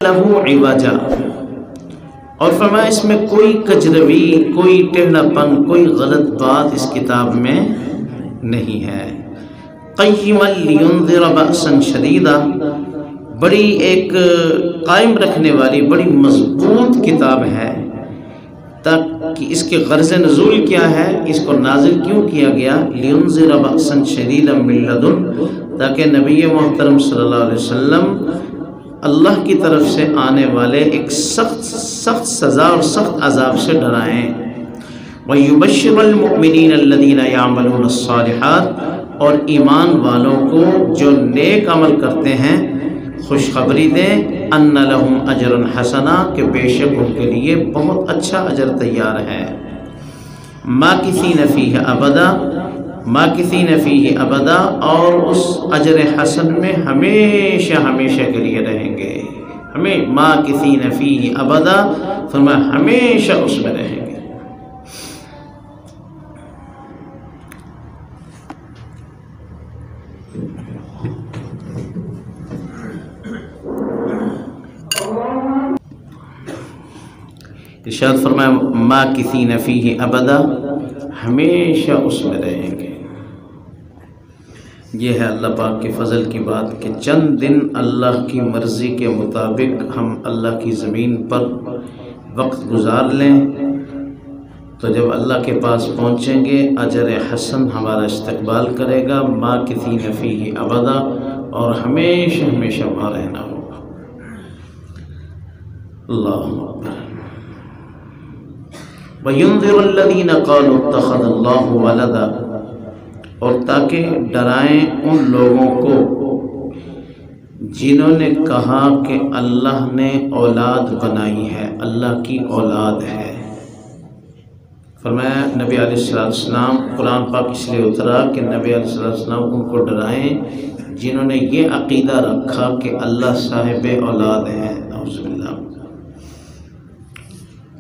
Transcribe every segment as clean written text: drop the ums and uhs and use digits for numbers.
لَهُ عِوَجًا، اور فرمایا اس میں کوئی کجروی، کوئی ٹیڑھا پن، کوئی غلط بات اس کتاب میں نہیں ہے۔ قیما لینذر بأسا شدیدا، بڑی ایک قائم رکھنے والی بڑی مضبوط کتاب ہے۔ تاکہ اس کے غرض نزول کیا ہے، اس کو نازل کیوں کیا گیا؟ لینذر بأسا شدیدا من لدن، تاکہ نبی محترم صلی اللہ علیہ وسلم اللہ کی طرف سے آنے والے ایک سخت سزا اور سخت عذاب سے ڈرائیں۔ وَيُبَشِّرَ الْمُؤْمِنِينَ الَّذِينَ يَعْمَلُونَ الصَّالِحَاتِ، اور ایمان والوں کو جو نیک عمل کرتے ہیں خوشخبری دیں، أَنَّ لَهُمْ أَجْرًا حَسَنًا، کہ بے شک ان کے لیے بہت اچھا اجر تیار ہے۔ مَاكِثِينَ فِيهِ أَبَدًا، ماکثین فیہ ابدا، اور اس اجر حسن میں ہمیشہ ہمیشہ کے لیے رہیں گے۔ ہمیں ماکثین فیہ ابدا، فرمایا ہمیشہ اس میں رہیں گے۔ ارشاد فرمایا ماکثین فیہ ابدا، ہمیشہ اس میں رہیں گے۔ یہ ہے اللہ پاک کے فضل کی بات کہ چند دن اللہ کی مرضی کے مطابق ہم اللہ کی زمین پر وقت گزار لیں، تو جب اللہ کے پاس پہنچیں گے اجر حسن ہمارا استقبال کرے گا، ماکثین فیہ ابدا، اور ہمیشہ ہمیشہ وہاں رہنا ہوگا۔ اللہ اکبر۔ وَيُنذِرُ الَّذِينَ قَالُوا اتَّخَذَ اللَّهُ وَلَدًا، اور تاکہ ڈرائیں ان لوگوں کو جنہوں نے کہا کہ اللہ نے اولاد بنائی ہے، اللہ کی اولاد ہے۔ فرمایا نبی علیہ السلام، قرآن پاک اس لیے اترا کہ نبی علیہ السلام ان کو ڈرائیں جنہوں نے یہ عقیدہ رکھا کہ اللہ صاحب اولاد ہے۔ اعوذ باللہ۔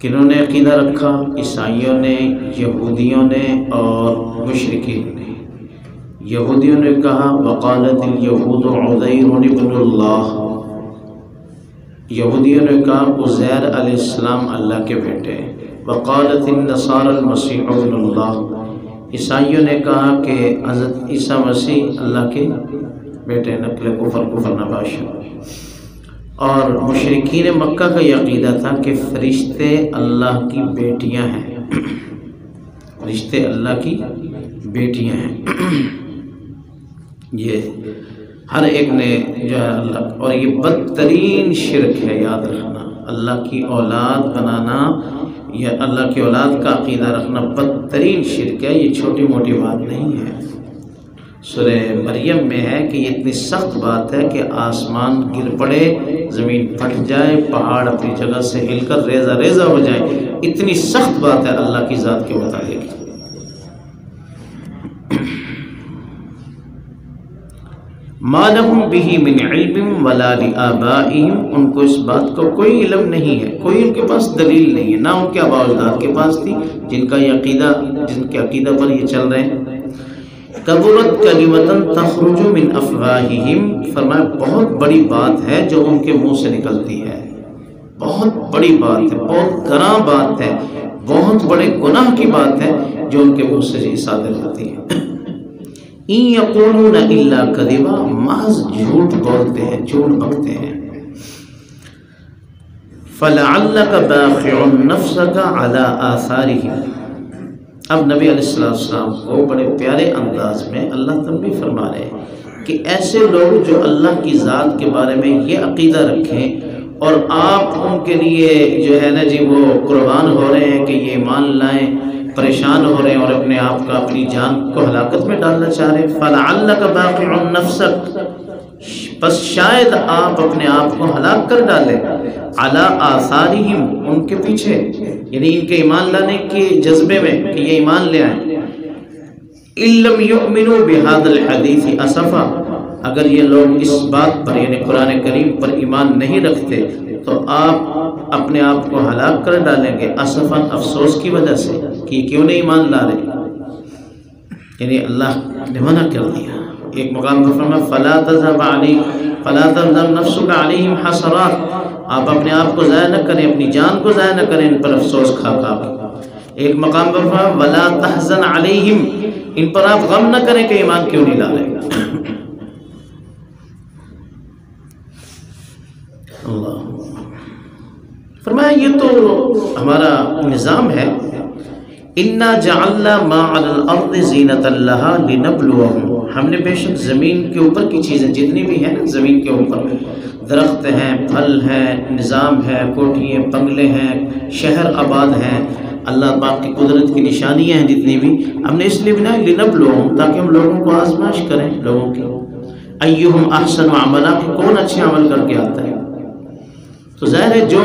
کنہوں نے عقیدہ رکھا؟ عیسائیوں نے، یہودیوں نے اور مشرکین نے۔ یہودیوں نے کہا وقالت الیہود عزیر ابن اللہ، یہودیوں نے کہا عزیر علیہ السلام اللہ کے بیٹے۔ وقالت النصارى المسیح ابن اللہ، عیسائیوں نے کہا کہ حضرت عیسیٰ مسیح اللہ کے بیٹے، نقل کفر نباشا۔ اور مشرکین مکہ کا یہ عقیدہ تھا کہ فرشتے اللہ کی بیٹیاں ہیں، فرشتے اللہ کی بیٹیاں ہیں۔ یہ ہر ایک نے جو ہے اللہ، اور یہ بدترین شرک ہے، یاد رکھنا، اللہ کی اولاد بنانا یا اللہ کی اولاد کا عقیدہ رکھنا بدترین شرک ہے، یہ چھوٹی موٹی بات نہیں ہے۔ سورہ مریم میں ہے کہ یہ اتنی سخت بات ہے کہ آسمان گر پڑے، زمین پھٹ جائے، پہاڑ اپنی جگہ سے ہل کر ریزہ ریزہ ہو جائے، اتنی سخت بات ہے اللہ کی ذات کے متعلق۔ ما لهم به من علم ولا لآبائهم، ان کو اس بات کو کوئی علم نہیں ہے، کوئی ان کے پاس دلیل نہیں ہے، نہ ان کے آباء و اجداد کے پاس تھی جن کا یہ عقیدہ، جن کے عقیدہ پر یہ چل رہے ہیں۔ کبرت کلمۃ تخرج من افواہہم، فرمایا بہت بڑی بات ہے جو ان کے منہ سے نکلتی ہے، بہت بڑی بات ہے، بہت گراں بات ہے، بہت بڑے گناہ کی بات ہے جو ان کے منہ سے صادر ہوتی ہے۔ ان یقولون الا کذبا، محض جھوٹ بولتے ہیں، جھوٹ بکتے ہیں۔ فلعلک باخع نفسک علی آثارہم، اب نبی علیہ السلام کو بڑے پیارے انداز میں اللہ تنبیہ فرما رہے ہیں کہ ایسے لوگ جو اللہ کی ذات کے بارے میں یہ عقیدہ رکھیں اور آپ ان کے لیے جو ہے نا جی وہ قربان ہو رہے ہیں کہ یہ ایمان لائیں، پریشان ہو رہے ہیں اور اپنے آپ کا، اپنی جان کو ہلاکت میں ڈالنا چاہ رہے ہیں۔ فلعلک باخع نفسک، بس شاید آپ اپنے آپ کو ہلاک کر ڈالیں، علی آثارہم، ان کے پیچھے، یعنی ان کے ایمان لانے کے جذبے میں کہ یہ ایمان لے آئیں۔ ان لم یؤمنوا بہذا الحدیث اسفا، اگر یہ لوگ اس بات پر یعنی قرآن کریم پر ایمان نہیں رکھتے تو آپ اپنے آپ کو ہلاک کر ڈالیں گے، اسفاً افسوس کی وجہ سے کہ کیوں نہیں ایمان لا رہے، یعنی اللہ نے منع کر دیا۔ ایک مقام پر فرمایا فلا تذهب نفسك عليهم حسرات، آپ اپنے آپ کو ضائع نہ کریں، اپنی جان کو ضائع نہ کریں ان پر افسوس کھا کھا کے۔ ایک مقام پر فرمایا ولا تحزن عليهم، ان پر آپ غم نہ کریں کہ ایمان کیوں نہیں لائے۔ اللہ فرمایا یہ تو ہمارا نظام ہے، اِنَّا جَعَلْنَا مَا عَلَى الْأَرْضِ زِينَةً لَهَا لِنَبْلُوَهُمْ، ہم نے بے شک زمین کے اوپر کی چیزیں جتنی بھی ہیں نا، زمین کے اوپر درخت ہیں، پھل ہیں، نظام ہے، کوٹھیاں بنگلے ہیں، شہر آباد ہیں، اللہ پاک کی قدرت کی نشانیاں ہیں جتنی بھی، ہم نے اس لیے بنایا لِنَبْلُوَهُمْ، تاکہ ہم لوگوں کو آزمائش کریں، لوگوں کی اَيُّهُمْ أَحْسَنُ عَمَلًا، کہ کون اچھے عمل کر کے آتا ہے۔ تو ظاہر ہے جو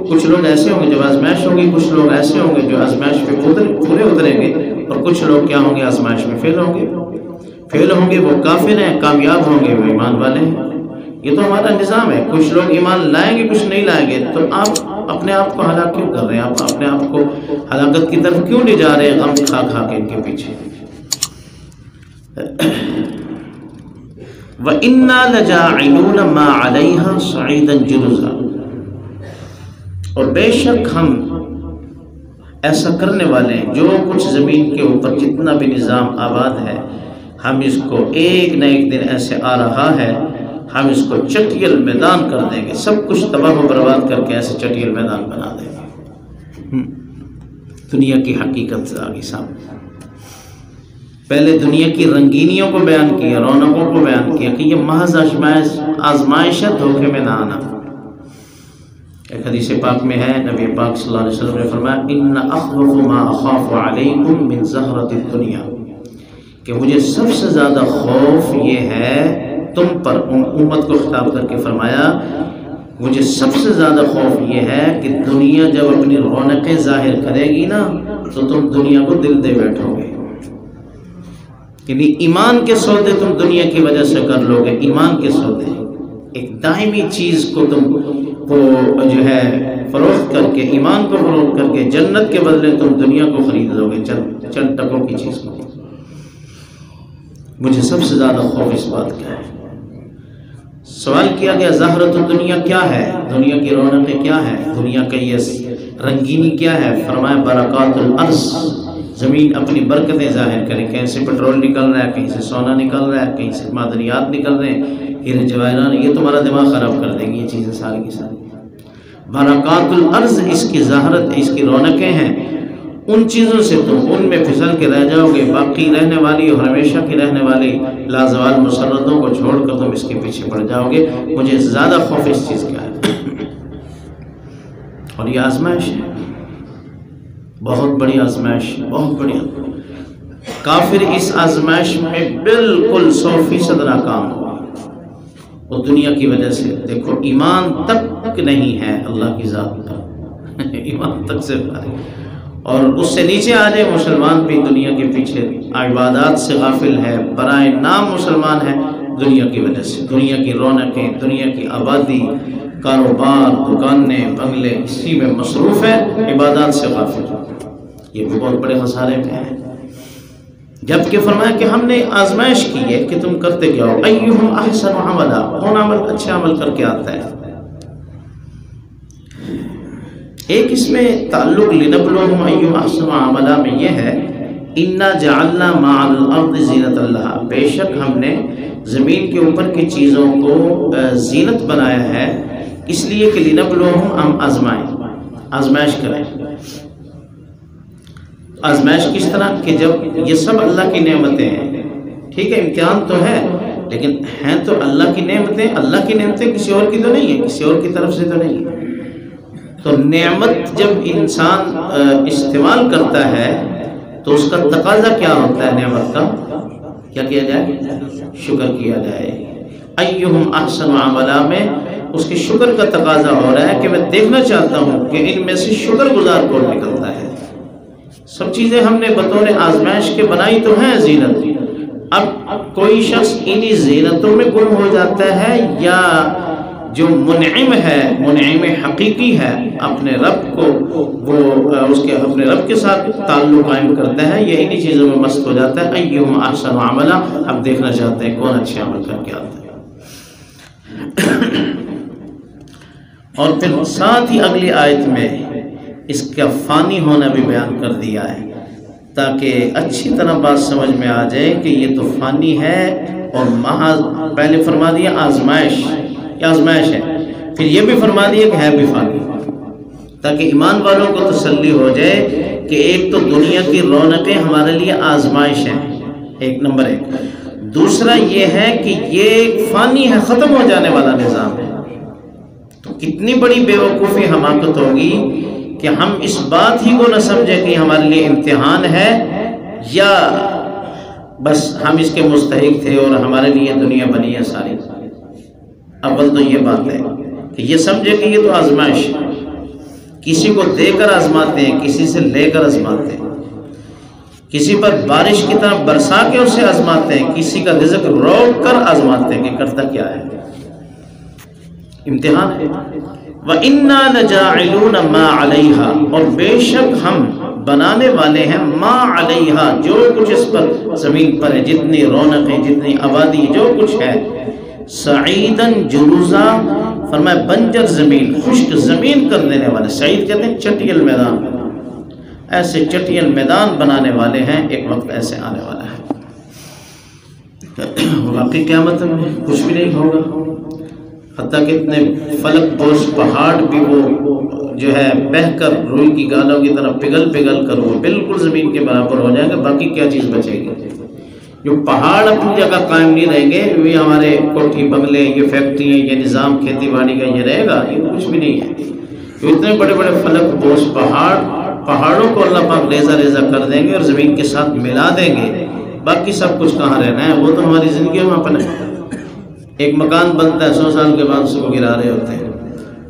کچھ لوگ ایسے ہوں گے جب آزمائش ہوگی، کچھ لوگ ایسے ہوں گے جو آزمائش پہ پورے اتریں گے، اور کچھ لوگ کیا ہوں گے آزمائش میں فیل ہوں گے، وہ کافر ہیں، کامیاب ہوں گے وہ ایمان والے ہیں۔ یہ تو ہمارا نظام ہے، کچھ لوگ ایمان لائیں گے کچھ نہیں لائیں گے، تو آپ اپنے آپ کو ہلاک کیوں کر رہے ہیں؟ آپ اپنے آپ کو ہلاکت کی طرف کیوں نہیں جا رہے غم کھا کھا کے ان کے پیچھے؟ وَإِنَّا لَجَاعِلُونَ مَا عَلَيْهَا صَعِيدًا جُرُزًا، اور بے شک ہم ایسا کرنے والے ہیں جو کچھ زمین کے اوپر جتنا بھی نظام آباد ہے، ہم اس کو ایک نہ ایک دن ایسے آ رہا ہے، ہم اس کو چٹیل میدان کر دیں گے، سب کچھ تباہ و برباد کر کے ایسے چٹیل میدان بنا دیں گے۔ دنیا کی حقیقت آگے سامنے، پہلے دنیا کی رنگینیوں کو بیان کیا، رونقوں کو بیان کیا کہ یہ محض آزمائش ہے، دھوکے میں نہ آنا۔ ایک حدیث پاک میں ہے، نبی پاک صلی اللہ علیہ وسلم نے فرمایا ان اخوف ما اخاف علیکم من زہرۃ الدنیا، کہ مجھے سب سے زیادہ خوف یہ ہے تم پر، امت کو خطاب کر کے فرمایا مجھے سب سے زیادہ خوف یہ ہے کہ دنیا جب اپنی رونقیں ظاہر کرے گی نا تو تم دنیا کو دل دے بیٹھو گے، یعنی ایمان کے سودے تم دنیا کی وجہ سے کر لو گے، ایمان کے سودے، ایک دائمی چیز کو تم وہ جو ہے فروخت کر کے، ایمان کو فروخت کر کے جنت کے بدلے تم دنیا کو خرید لو گے، چند ٹکوں کی چیز کو۔ مجھے سب سے زیادہ خوف اس بات کا ہے۔ سوال کیا گیا زہرۃ الدنیا کیا ہے، دنیا کی رونقیں کیا ہے، دنیا کا یہ رنگینی کیا ہے؟ فرمایا برکات الارض، زمین اپنی برکتیں ظاہر کرے، کہیں سے پٹرول نکل رہا ہے، کہیں سے سونا نکل رہا ہے، کہیں سے معدنیات نکل رہے ہیں، ہیرے جواہرات، یہ تمہارا دماغ خراب کر دیں گی یہ چیزیں ساری کی ساری۔ برکات الارض اس کی ظاہرت، اس کی رونقیں ہیں، ان چیزوں سے تم ان میں پھسل کے رہ جاؤ گے، باقی رہنے والی اور ہمیشہ کی رہنے والی لازوال مسرتوں کو چھوڑ کر تم اس کے پیچھے پڑ جاؤ گے۔ مجھے زیادہ خوف اس چیز کا ہے، اور یہ آزمائش ہے، بہت بڑی آزمائش، بہت بڑی۔ کافر اس آزمائش میں بالکل 100% ناکام ہوا، وہ دنیا کی وجہ سے، دیکھو ایمان تک نہیں ہے اللہ کی ذات پر، ایمان تک سے اور اس سے نیچے آ جائے مسلمان بھی دنیا کے پیچھے عبادات سے غافل ہے، برائے نام مسلمان ہے دنیا کی وجہ سے، دنیا کی رونقیں، دنیا کی آبادی، کاروبار، دکانیں، بنگلے، اسی میں مصروف ہے، عبادات سے غافل، یہ بھی بہت بڑے خسارے میں ہے۔ جبکہ فرمایا کہ ہم نے آزمائش کی ہے کہ تم کرتے کیا ہو، ایہم احسن عملا، کون عمل اچھا عمل کر کے آتا ہے۔ ایک اس میں تعلق لنبلوہم ایہم احسن عملا میں یہ ہے انا جعلنا ما علی الارض زینۃ لہا، بے شک ہم نے زمین کے اوپر کی چیزوں کو زینت بنایا ہے، اس لیے کہ لنبلوہم ہم آزمائیں، آزمائش کریں۔ آزمائش کس طرح کہ جب یہ سب اللہ کی نعمتیں ہیں، ٹھیک ہے امتحان تو ہے لیکن ہیں تو اللہ کی نعمتیں، اللہ کی نعمتیں کسی اور کی تو نہیں ہے، کسی اور کی طرف سے تو نہیں ہے۔ تو نعمت جب انسان استعمال کرتا ہے تو اس کا تقاضا کیا ہوتا ہے؟ نعمت کا کیا کیا جائے؟ شکر کیا جائے۔ ایہم احسن عملا میں اس کے شکر کا تقاضا ہو رہا ہے کہ میں دیکھنا چاہتا ہوں کہ ان میں سے شکر گزار کون نکلتا ہے۔ سب چیزیں ہم نے بطور آزمائش کے بنائی تو ہیں زینت، اب کوئی شخص انہی زینتوں میں گم ہو جاتا ہے یا جو منعم ہے، منعم حقیقی ہے، اپنے رب کو وہ اپنے رب کے ساتھ تعلق قائم کرتا ہے، یہ انہی چیزوں میں مست ہو جاتا ہے۔ ایہم احسن عملا، ہم دیکھنا چاہتے ہیں کون اچھے عمل کر کے آتا ہے۔ اور پھر ساتھ ہی اگلی آیت میں اس کا فانی ہونا بھی بیان کر دیا ہے، تاکہ اچھی طرح بات سمجھ میں آ جائے کہ یہ تو فانی ہے، اور محض پہلے فرما دیا آزمائش، یہ آزمائش ہے، پھر یہ بھی فرما دیا کہ ہے بھی فانی، تاکہ ایمان والوں کو تسلی ہو جائے کہ ایک تو دنیا کی رونقیں ہمارے لیے آزمائش ہیں، ایک نمبر ایک، دوسرا یہ ہے کہ یہ ایک فانی ہے، ختم ہو جانے والا نظام ہے۔ تو کتنی بڑی بے وقوفی حماقت ہوگی کہ ہم اس بات ہی کو نہ سمجھیں کہ ہمارے لیے امتحان ہے، یا بس ہم اس کے مستحق تھے اور ہمارے لیے دنیا بنی ہے ساری۔ اول تو یہ بات ہے کہ یہ سمجھے کہ یہ تو آزمائش ہے، کسی کو دے کر آزماتے ہیں، کسی سے لے کر آزماتے ہیں، کسی پر بارش کی طرح برسا کے اسے آزماتے ہیں، کسی کا رزق روک کر آزماتے ہیں کہ کرتا کیا ہے، امتحان ہے۔ وَإِنَّا لَجَاعِلُونَ مَا عَلَيْهَا، اور بے شک ہم بنانے والے ہیں ما علیہا، جو کچھ اس پر زمین پر ہے، جتنی رونقیں، جتنی آبادی، جو کچھ ہے، سعیدن جروزا، فرمایا بنجر زمین، خشک زمین کر دینے والے، سعید کہتے ہیں چٹیل میدان، ایسے چٹیل میدان بنانے والے ہیں، ایک وقت ایسے آنے والا ہے۔ واقعی قیامت میں کچھ بھی نہیں ہوگا، حتیٰ کہ اتنے فلک بوش پہاڑ بھی وہ جو ہے بہہ کر روئی کی گالوں کی طرح پگھل پگھل کر وہ بالکل زمین کے برابر ہو جائیں گے، باقی کیا چیز بچے گی؟ جو پہاڑ اپنی جگہ قائم نہیں رہیں گے، یہ ہمارے کوٹھی بنگلے، یہ فیکٹریاں، یہ نظام کھیتی باڑی کا یہ رہے گا، یہ کچھ بھی نہیں ہے۔ جو اتنے بڑے بڑے فلک بوش پہاڑوں کو اللہ پاک ریزہ ریزہ کر دیں گے اور زمین کے ساتھ ملا دیں گے، باقی سب کچھ کہاں رہنا ہے؟ وہ تو ہماری زندگی میں اپنا ایک مکان بنتا ہے، 100 سال کے بعد اس کو گرا رہے ہوتے ہیں،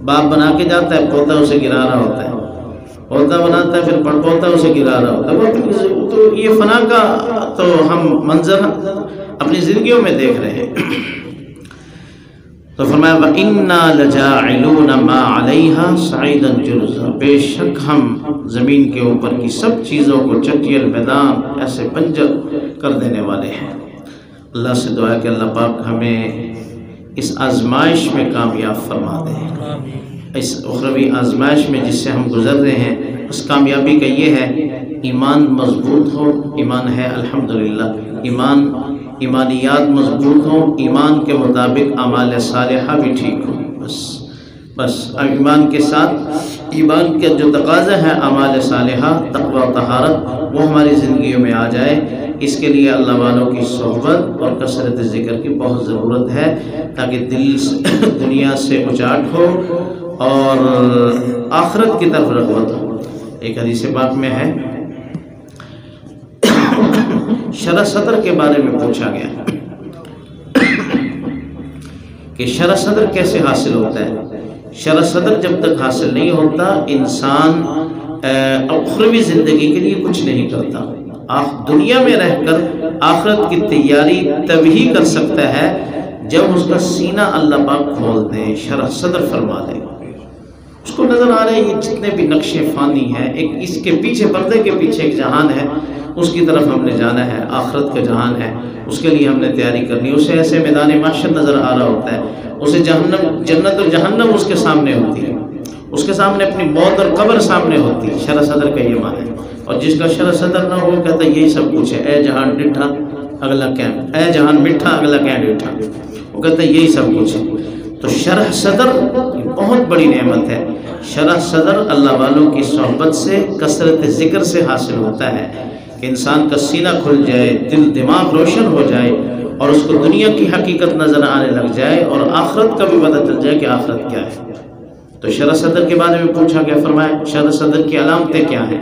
باپ بنا کے جاتا ہے، پوتا اسے گرا رہا ہوتا ہے، پوتا بناتا ہے، پھر پڑ پوتا اسے گرا رہا ہوتا ہے۔ تو یہ فنا کا تو ہم منظر اپنی زندگیوں میں دیکھ رہے ہیں۔ تو فرمایا وَإِنَّا لَجَاعِلُونَ مَا عَلَيْهَا صَعِيدًا جُرُزًا، بے شک ہم زمین کے اوپر کی سب چیزوں کو چٹیل میدان ایسے بنجر کر دینے والے ہیں۔ اللہ سے دعا ہے کہ اللہ پاک ہمیں اس آزمائش میں کامیاب فرما دے، اس اخروی آزمائش میں جس سے ہم گزر رہے ہیں، اس کامیابی کا یہ ہے ایمان مضبوط ہو، ایمان ہے الحمدللہ، ایمانیات مضبوط ہوں، ایمان کے مطابق اعمال صالحہ بھی ٹھیک ہوں، بس ایمان کے ساتھ ایمان کے جو تقاضا ہے اعمال صالحہ، تقوی و طہارت، وہ ہماری زندگیوں میں آ جائے۔ اس کے لیے اللہ والوں کی صحبت اور کثرت ذکر کی بہت ضرورت ہے، تاکہ دل دنیا سے اچاٹ ہو اور آخرت کی طرف رغبت ہو۔ ایک حدیث پاک میں ہے، شرح صدر کے بارے میں پوچھا گیا کہ شرح صدر کیسے حاصل ہوتا ہے؟ شرح صدر جب تک حاصل نہیں ہوتا، انسان اخروی زندگی کے لیے کچھ نہیں کرتا۔ دنیا میں رہ کر آخرت کی تیاری تبھی کر سکتا ہے جب اس کا سینہ اللہ پاک کھول دے، شرح صدر فرما دے، اس کو نظر آ رہے ہیں یہ جتنے بھی نقشے فانی ہیں، ایک اس کے پیچھے، پردے کے پیچھے ایک جہان ہے، اس کی طرف ہم نے جانا ہے، آخرت کا جہان ہے، اس کے لیے ہم نے تیاری کرنی ہے۔ اسے ایسے میدان محشر نظر آ رہا ہوتا ہے، اسے جنت اور جہنم اس کے سامنے ہوتی ہے، اس کے سامنے اپنی موت اور قبر سامنے ہوتی ہے۔ شرح صدر کا یہ معنی ہے۔ اور جس کا شرح صدر نہ ہو، کہتا ہے یہی سب کچھ ہے، اے جہان ڈٹھا اگلا کیا، اے جہان میٹھا اگلا کیا ڈٹھا، وہ کہتا ہے یہی سب کچھ ہے۔ تو شرح صدر بہت بڑی نعمت ہے۔ شرح صدر اللہ والوں کی صحبت سے، کثرت ذکر سے حاصل ہوتا ہے کہ انسان کا سینہ کھل جائے، دل دماغ روشن ہو جائے، اور اس کو دنیا کی حقیقت نظر آنے لگ جائے، اور آخرت کا بھی پتہ چل جائے کہ آخرت کیا ہے۔ تو شرح صدر کے بارے میں پوچھا گیا، فرمایا شرح صدر کی علامتیں کیا ہیں؟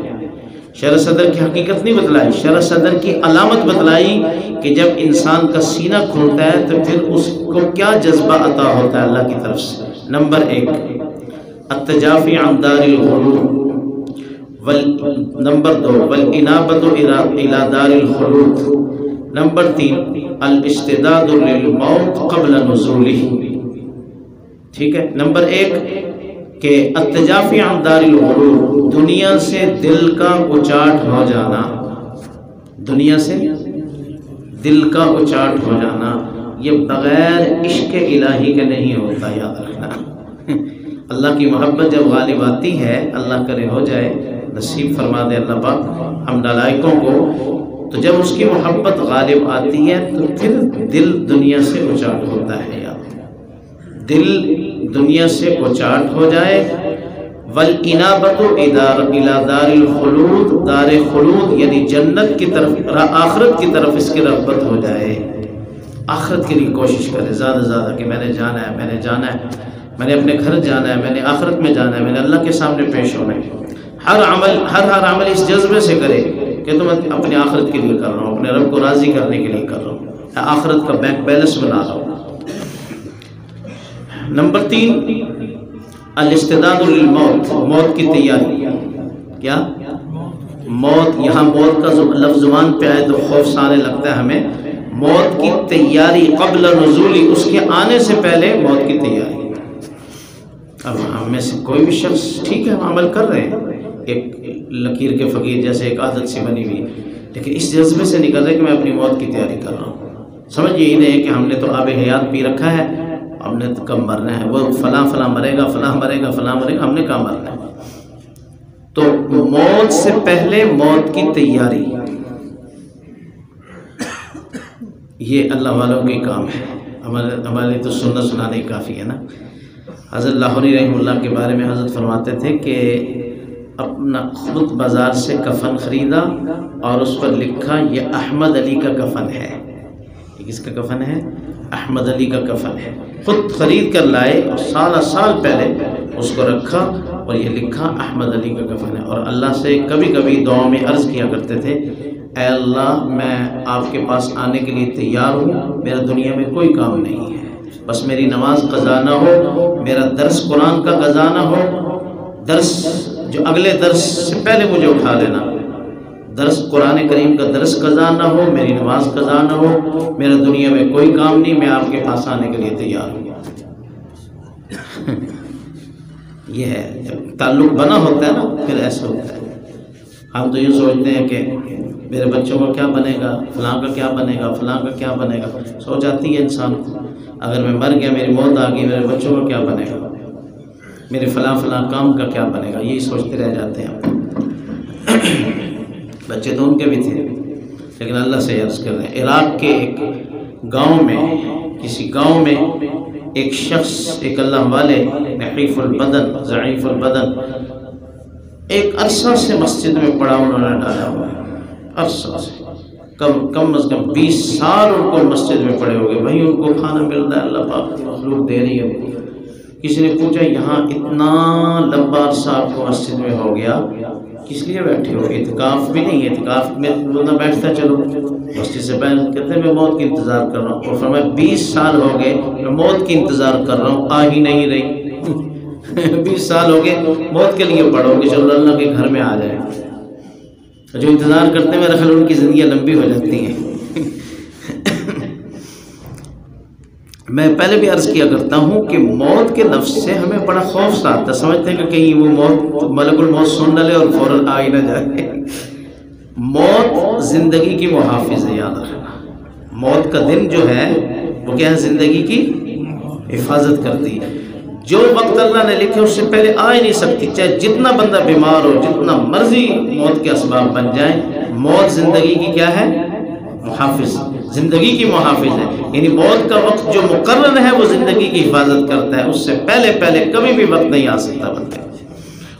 شرح صدر کی حقیقت نہیں بتلائی، شرح صدر کی علامت بتلائی کہ جب انسان کا سینہ کھلتا ہے تو پھر اس کو کیا جذبہ عطا ہوتا ہے اللہ کی طرف سے۔ نمبر 1 التجافی عن دار الغرور، نمبر 2 والانابۃ الی دار الخلود، نمبر 3 الاستعداد للموت قبل نزولہ، ٹھیک ہے. نمبر 1 کہ التجافی عن دار الغرور، دنیا سے دل کا اچاٹ ہو جانا. دنیا سے دل کا اچاٹ ہو جانا یہ بغیر عشق الہی کے نہیں ہوتا، یاد رکھنا. اللہ کی محبت جب غالب آتی ہے، اللہ کرے ہو جائے، نصیب فرما دے اللہ پاک ہم نالائقوں کو، تو جب اس کی محبت غالب آتی ہے تو پھر دل دنیا سے اچاٹ ہوتا ہے. یاد دل دنیا سے اچاٹ ہو جائے. والانابۃ الی دار الخلود، دار خلود یعنی جنت کی طرف، آخرت کی طرف اس کی رغبت ہو جائے. آخرت کے لیے کوشش کرے زیادہ سے زیادہ کہ میں نے جانا ہے، میں نے جانا ہے، میں نے اپنے گھر جانا ہے، میں نے آخرت میں جانا ہے، میں نے اللہ کے سامنے پیش ہونا ہے. ہر عمل اس جذبے سے کرے کہ تم اپنی آخرت کے لیے کر رہا ہوں، اپنے رب کو راضی کرنے کے لیے کر رہا ہوں، آخرت کا بینک بیلنس بنا رہا ہوں. نمبر 3 الاستعداد للموت، موت کی تیاری. کیا موت، یہاں موت کا لفظ زبان پہ آئے تو خوف سانے لگتا ہے ہمیں. موت کی تیاری قبل نزولی، اس کے آنے سے پہلے موت کی تیاری. اب ہم میں سے کوئی بھی شخص ٹھیک ہے ہم عمل کر رہے ہیں، ایک لکیر کے فقیر جیسے ایک عادت سی بنی ہوئی، لیکن اس جذبے سے نکل رہے کہ میں اپنی موت کی تیاری کر رہا ہوں. سمجھ یہی نہیں کہ ہم نے تو آب حیات پی رکھا ہے، ہم نے تو کب مرنا ہے، وہ فلاں فلاں مرے گا، فلاں مرے گا، فلاں مرے گا، ہم نے کہاں مرنا ہے. تو موت سے پہلے موت کی تیاری، یہ اللہ والوں کے کام ہے. ہمارے تو سننا سنانے کافی ہے نا. حضرت لاہوری رحمہ اللہ کے بارے میں حضرت فرماتے تھے کہ اپنا خود بازار سے کفن خریدا اور اس پر لکھا یہ احمد علی کا کفن ہے. یہ کس کا کفن ہے؟ احمد علی کا کفن ہے. خود خرید کر لائے اور سال پہلے اس کو رکھا اور یہ لکھا احمد علی کا کفن ہے. اور اللہ سے کبھی کبھی دعاؤں میں عرض کیا کرتے تھے اے اللہ میں آپ کے پاس آنے کے لیے تیار ہوں، میرا دنیا میں کوئی کام نہیں ہے، بس میری نماز قضا نہ ہو، میرا درس قرآن کا قضا نہ ہو، درس جو اگلے درس سے پہلے مجھے اٹھا لینا، درس قرآن کریم کا درس قضا نہ ہو، میری نماز قضا نہ ہو، میرا دنیا میں کوئی کام نہیں، میں آپ کے پاس آنے کے لیے تیار ہوں. یہ ہے جب تعلق بنا ہوتا ہے نا پھر ایسا ہوتا ہے. ہم تو یہ سوچتے ہیں کہ میرے بچوں کا کیا بنے گا، فلاں کا کیا بنے گا، فلاں کا کیا بنے گا. سوچ آتی ہے انسان کو اگر میں مر گیا، میری موت آ گئی، میرے بچوں کا کیا بنے گا، میرے فلاں کام کا کیا بنے گا، یہی سوچتے رہ جاتے ہیں. بچے تو ان کے بھی تھے لیکن اللہ سے عرض کر رہے ہیں. عراق کے ایک گاؤں میں، کسی گاؤں میں ایک شخص، ایک اللہ والے نحیف البدن، ضعیف البدن، ایک عرصہ سے مسجد میں پڑا انہوں نے ڈالا ہوا ہے. عرصہ سے کم از کم 20 سال ان کو مسجد میں پڑے ہو گئے. وہیں ان کو کھانا مل رہا ہے، اللہ پاک مخلوق دے رہی ہے. کسی نے پوچھا یہاں اتنا لمبا عرصہ آپ کو مسجد میں ہو گیا، کس لیے بیٹھے ہو؟ اعتکاف بھی نہیں ہے، اعتکاف میں نہ بیٹھتا چلو مسجد سے پہلے. کہتے ہیں میں موت کی انتظار کر رہا ہوں. اور فرمایا 20 سال ہو گئے میں موت کی انتظار کر رہا ہوں، آ ہی نہیں رہی. 20 سال ہو گئے موت کے لیے پڑھو کہ چلو اللہ کے گھر میں آ جائے. جو انتظار کرتے ہیں میرا خیال ان کی زندگیاں لمبی ہو جاتی ہیں. میں پہلے بھی عرض کیا کرتا ہوں کہ موت کے لفظ سے ہمیں بڑا خوف سا آتا ہے. سمجھتے ہیں کہ کہیں وہ موت ملک الموت سن ڈالے اور فوراً آ ہی نہ جائے. موت زندگی کی محافظ ہے، یاد رکھنا. موت کا دن جو ہے وہ کیا ہے؟ زندگی کی حفاظت کرتی ہے. جو وقت اللہ نے لکھے اس سے پہلے آ ہی نہیں سکتی، چاہے جتنا بندہ بیمار ہو، جتنا مرضی موت کے اسباب بن جائیں. موت زندگی کی کیا ہے؟ محافظ، زندگی کی محافظ ہے. یعنی موت کا وقت جو مقرر ہے وہ زندگی کی حفاظت کرتا ہے. اس سے پہلے کبھی بھی وقت نہیں آ سکتا بندے،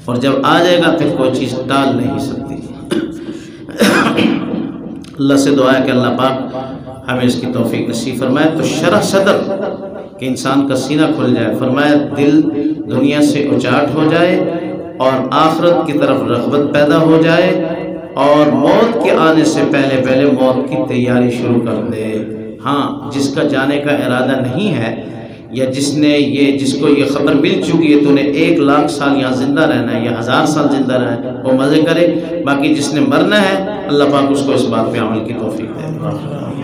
اور جب آ جائے گا پھر کوئی چیز ٹال نہیں سکتی. اللہ سے دعا ہے کہ اللہ پاک ہمیں اس کی توفیق نصیب فرمائے. تو شرح صدر کہ انسان کا سینہ کھل جائے. فرمایا دل دنیا سے اچاٹ ہو جائے اور آخرت کی طرف رغبت پیدا ہو جائے، اور موت کے آنے سے پہلے موت کی تیاری شروع کر دے. ہاں جس کا جانے کا ارادہ نہیں ہے، یا جس کو یہ خبر مل چکی ہے تو نے 1 لاکھ سال یہاں زندہ رہنا ہے یا 1000 سال زندہ رہنا ہے، وہ مزے کرے. باقی جس نے مرنا ہے اللہ پاک اس کو اس بات پہ عمل کی توفیق دے.